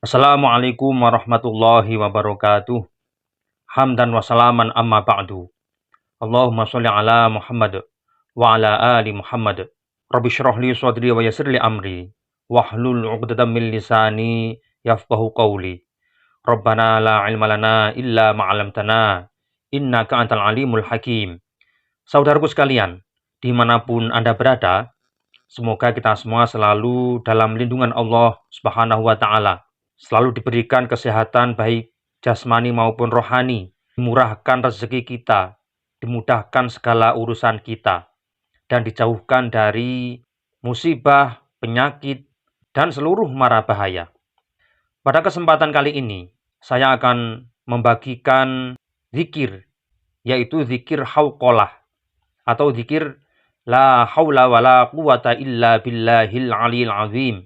Assalamualaikum warahmatullahi wabarakatuh. Hamdan wa salaman amma ba'du. Allahumma sholli ala Muhammad wa ala ali Muhammad. Rabbi shrah li sadri wa yassir li amri. Wahlul 'uqdatam min lisani yafqahu qawli. Rabbana la ilma lana illa ma 'allamtana. Innaka antal alimul hakim. Saudaraku sekalian, dimanapun Anda berada, semoga kita semua selalu dalam lindungan Allah Subhanahu wa Ta'ala. Selalu diberikan kesehatan baik jasmani maupun rohani, dimurahkan rezeki kita, dimudahkan segala urusan kita, dan dijauhkan dari musibah, penyakit, dan seluruh mara bahaya. Pada kesempatan kali ini, saya akan membagikan zikir, yaitu zikir hauqalah, atau zikir la haula wala quwata illa billahil aliyil azim.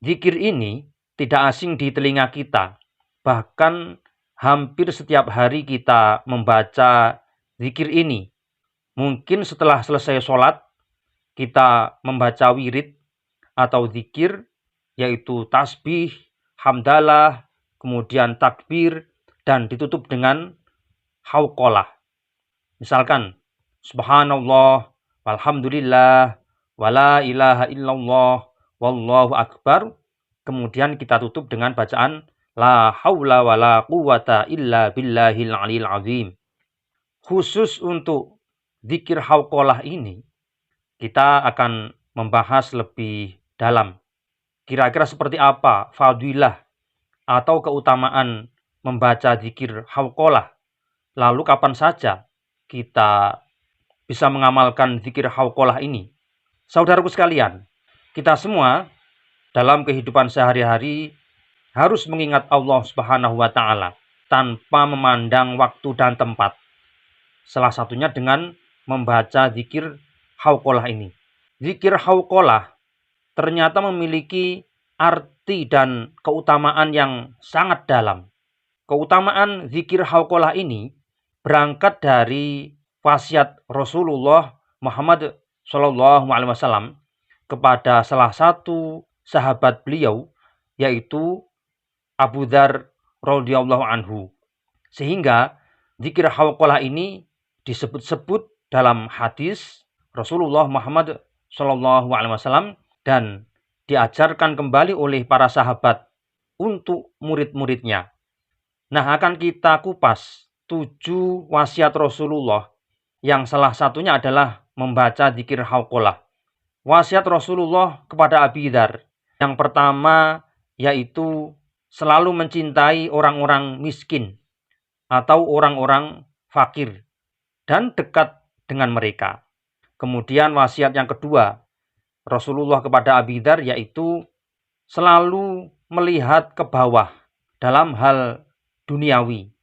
Zikir ini tidak asing di telinga kita. Bahkan hampir setiap hari kita membaca zikir ini. Mungkin setelah selesai sholat, kita membaca wirid atau zikir, yaitu tasbih, hamdalah, kemudian takbir, dan ditutup dengan hauqalah. Misalkan, subhanallah, walhamdulillah, wala ilaha illallah, wallahu akbar. Kemudian kita tutup dengan bacaan la haula wala quwata illa billahil aliyil azim. Khusus untuk zikir hauqalah ini, kita akan membahas lebih dalam. Kira-kira seperti apa fadilah atau keutamaan membaca zikir hauqalah. Lalu kapan saja kita bisa mengamalkan zikir hauqalah ini. Saudaraku sekalian, kita semua dalam kehidupan sehari-hari harus mengingat Allah Subhanahu wa Ta'ala tanpa memandang waktu dan tempat. Salah satunya dengan membaca zikir hauqalah ini. Zikir hauqalah ternyata memiliki arti dan keutamaan yang sangat dalam. Keutamaan zikir hauqalah ini berangkat dari wasiat Rasulullah Muhammad SAW kepada salah satu sahabat beliau, yaitu Abu Dzar radhiyallahu anhu. Sehingga zikir hauqalah ini disebut-sebut dalam hadis Rasulullah Muhammad SAW dan diajarkan kembali oleh para sahabat untuk murid-muridnya. Nah, akan kita kupas 7 wasiat Rasulullah yang salah satunya adalah membaca zikir hauqalah. Wasiat Rasulullah kepada Abi Dzar yang pertama yaitu selalu mencintai orang-orang miskin atau orang-orang fakir dan dekat dengan mereka. Kemudian wasiat yang kedua Rasulullah kepada Abi Dzar yaitu selalu melihat ke bawah dalam hal duniawi.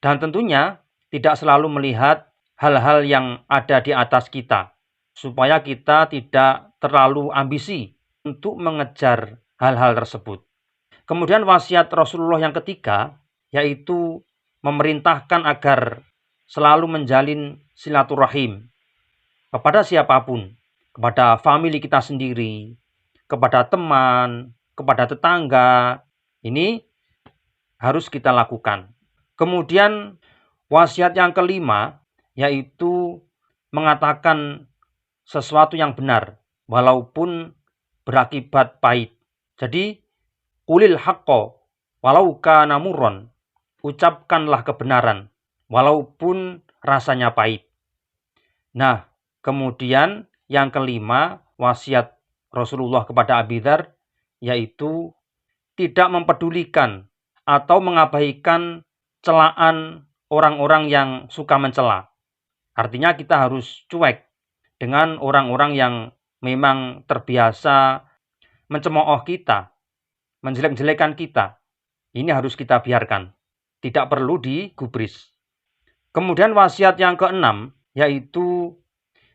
Dan tentunya tidak selalu melihat hal-hal yang ada di atas kita, supaya kita tidak terlalu ambisi untuk mengejar hal-hal tersebut. Kemudian wasiat Rasulullah yang ketiga, yaitu memerintahkan agar selalu menjalin silaturahim kepada siapapun, kepada famili kita sendiri, kepada teman, kepada tetangga. Ini harus kita lakukan. Kemudian wasiat yang kelima, yaitu mengatakan sesuatu yang benar, walaupun berakibat pahit. Jadi, qulil haqqo walau kana murran. Ucapkanlah kebenaran, walaupun rasanya pahit. Nah, kemudian yang kelima, wasiat Rasulullah kepada Abi Dzar, yaitu tidak mempedulikan atau mengabaikan celaan orang-orang yang suka mencela. Artinya kita harus cuek dengan orang-orang yang memang terbiasa mencemooh kita, menjelek-jelekan kita. Ini harus kita biarkan, tidak perlu digubris. Kemudian wasiat yang keenam, yaitu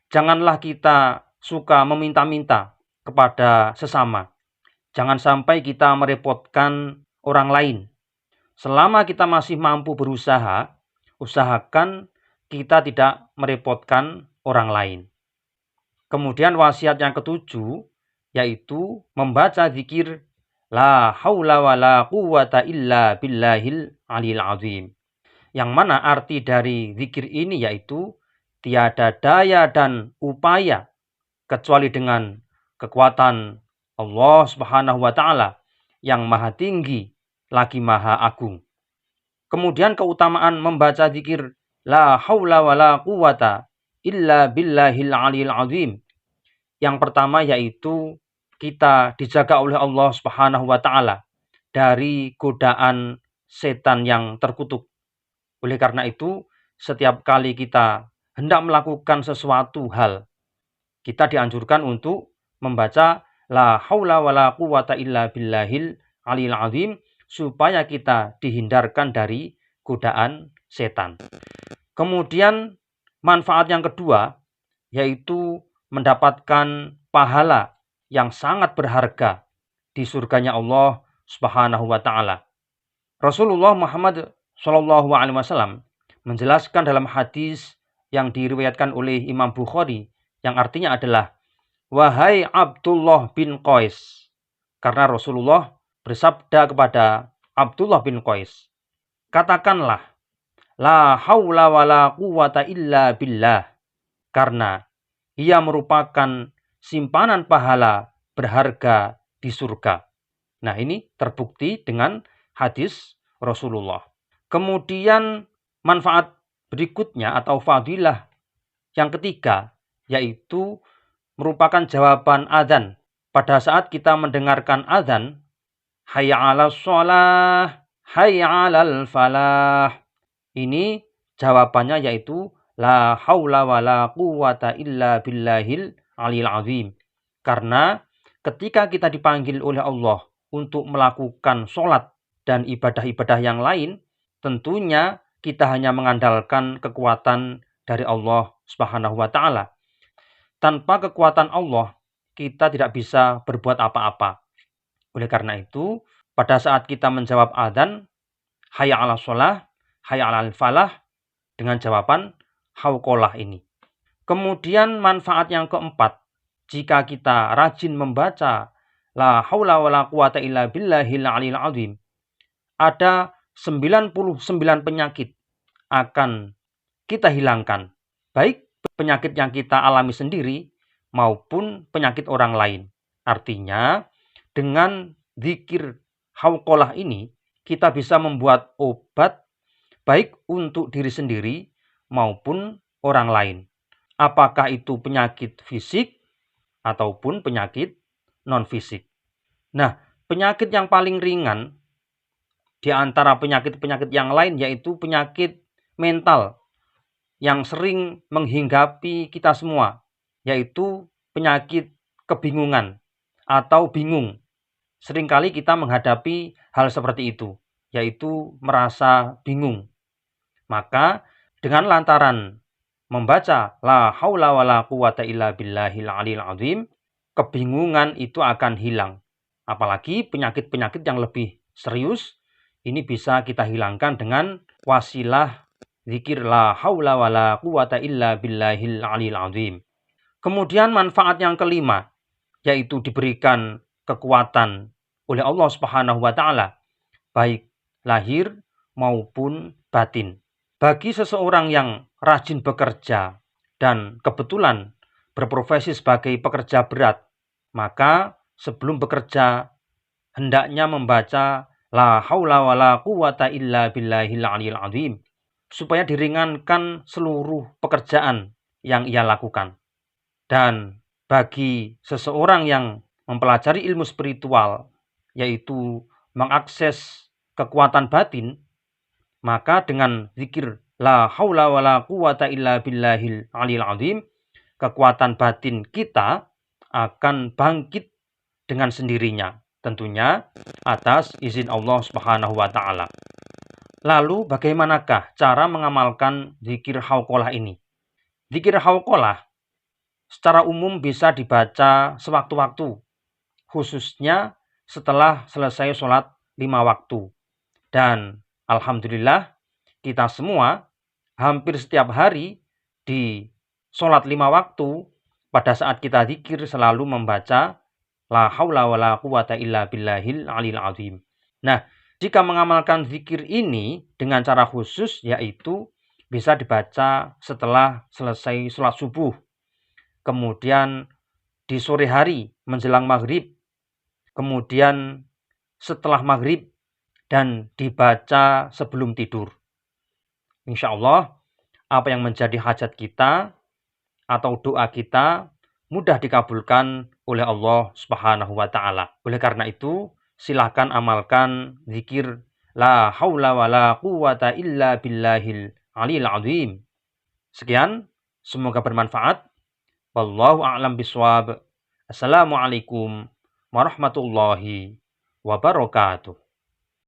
janganlah kita suka meminta-minta kepada sesama. Jangan sampai kita merepotkan orang lain. Selama kita masih mampu berusaha, usahakan kita tidak merepotkan orang lain. Kemudian wasiat yang ketujuh, yaitu membaca zikir la haula wala quwata illa billahil aliyil azim. Yang mana arti dari zikir ini yaitu tiada daya dan upaya kecuali dengan kekuatan Allah Subhanahu wa taala yang maha tinggi lagi maha agung. Kemudian keutamaan membaca zikir la haula wala quwata illa billahil aliyil azim. Yang pertama yaitu kita dijaga oleh Allah Subhanahu wa taala dari godaan setan yang terkutuk. Oleh karena itu, setiap kali kita hendak melakukan sesuatu hal, kita dianjurkan untuk membaca la haula wala quwata illa billahil aliyil azim supaya kita dihindarkan dari godaan setan. Kemudian manfaat yang kedua yaitu mendapatkan pahala yang sangat berharga di surganya Allah Subhanahu wa taala. Rasulullah Muhammad Shallallahu alaihi wasallam menjelaskan dalam hadis yang diriwayatkan oleh Imam Bukhari yang artinya adalah wahai Abdullah bin Qais. Karena Rasulullah bersabda kepada Abdullah bin Qais, katakanlah la haula wala quwata illa billah, karena ia merupakan simpanan pahala berharga di surga. Nah, ini terbukti dengan hadis Rasulullah. Kemudian manfaat berikutnya atau fadilah yang ketiga yaitu merupakan jawaban adzan. Pada saat kita mendengarkan adzan, hayya 'alas shalah, hayya 'alal falah. Ini jawabannya yaitu la haula wala quwata illa billahil aliyil azim. Karena ketika kita dipanggil oleh Allah untuk melakukan sholat dan ibadah-ibadah yang lain, tentunya kita hanya mengandalkan kekuatan dari Allah Subhanahu wa taala. Tanpa kekuatan Allah, kita tidak bisa berbuat apa-apa. Oleh karena itu, pada saat kita menjawab adzan, hayya 'alas shalah, hayya 'alal falah dengan jawaban hauqalah ini. Kemudian manfaat yang keempat, jika kita rajin membaca la haula wala quwata illa billahil aliyil azim, ada 99 penyakit akan kita hilangkan. Baik penyakit yang kita alami sendiri maupun penyakit orang lain. Artinya, dengan zikir hauqalah ini, kita bisa membuat obat baik untuk diri sendiri maupun orang lain. Apakah itu penyakit fisik ataupun penyakit non-fisik. Nah, penyakit yang paling ringan di antara penyakit-penyakit yang lain yaitu penyakit mental yang sering menghinggapi kita semua, yaitu penyakit kebingungan atau bingung. Seringkali kita menghadapi hal seperti itu, yaitu merasa bingung. Maka dengan lantaran membaca la haula wala quwata illa billahil aliyil azim, kebingungan itu akan hilang. Apalagi penyakit-penyakit yang lebih serius, ini bisa kita hilangkan dengan wasilah zikir la haula wala quwata illa billahil aliyil azim. Kemudian manfaat yang kelima, yaitu diberikan kekuatan oleh Allah Subhanahu wa taala, baik lahir maupun batin. Bagi seseorang yang rajin bekerja dan kebetulan berprofesi sebagai pekerja berat, maka sebelum bekerja hendaknya membaca la haula wala quwata illa billahil aliyil azim supaya diringankan seluruh pekerjaan yang ia lakukan. Dan bagi seseorang yang mempelajari ilmu spiritual, yaitu mengakses kekuatan batin, maka dengan zikir la haula wala quwata illa billahil aliyil azim, kekuatan batin kita akan bangkit dengan sendirinya, tentunya atas izin Allah Subhanahu wa taala. Lalu bagaimanakah cara mengamalkan zikir hauqalah ini? Zikir hauqalah secara umum bisa dibaca sewaktu-waktu, khususnya setelah selesai sholat 5 waktu. Dan alhamdulillah kita semua hampir setiap hari di sholat 5 waktu pada saat kita zikir selalu membaca La haula wala quwata illa billahil alil azim. Nah, jika mengamalkan zikir ini dengan cara khusus, yaitu bisa dibaca setelah selesai sholat subuh, kemudian di sore hari menjelang maghrib, kemudian setelah maghrib, dan dibaca sebelum tidur. Insya Allah, apa yang menjadi hajat kita atau doa kita mudah dikabulkan oleh Allah Subhanahu wa taala. Oleh karena itu, silakan amalkan zikir la haula wala quwata illa billahil aliyil azim. Sekian, semoga bermanfaat. Wallahu a'lam bishawab. Assalamualaikum warahmatullahi wabarakatuh.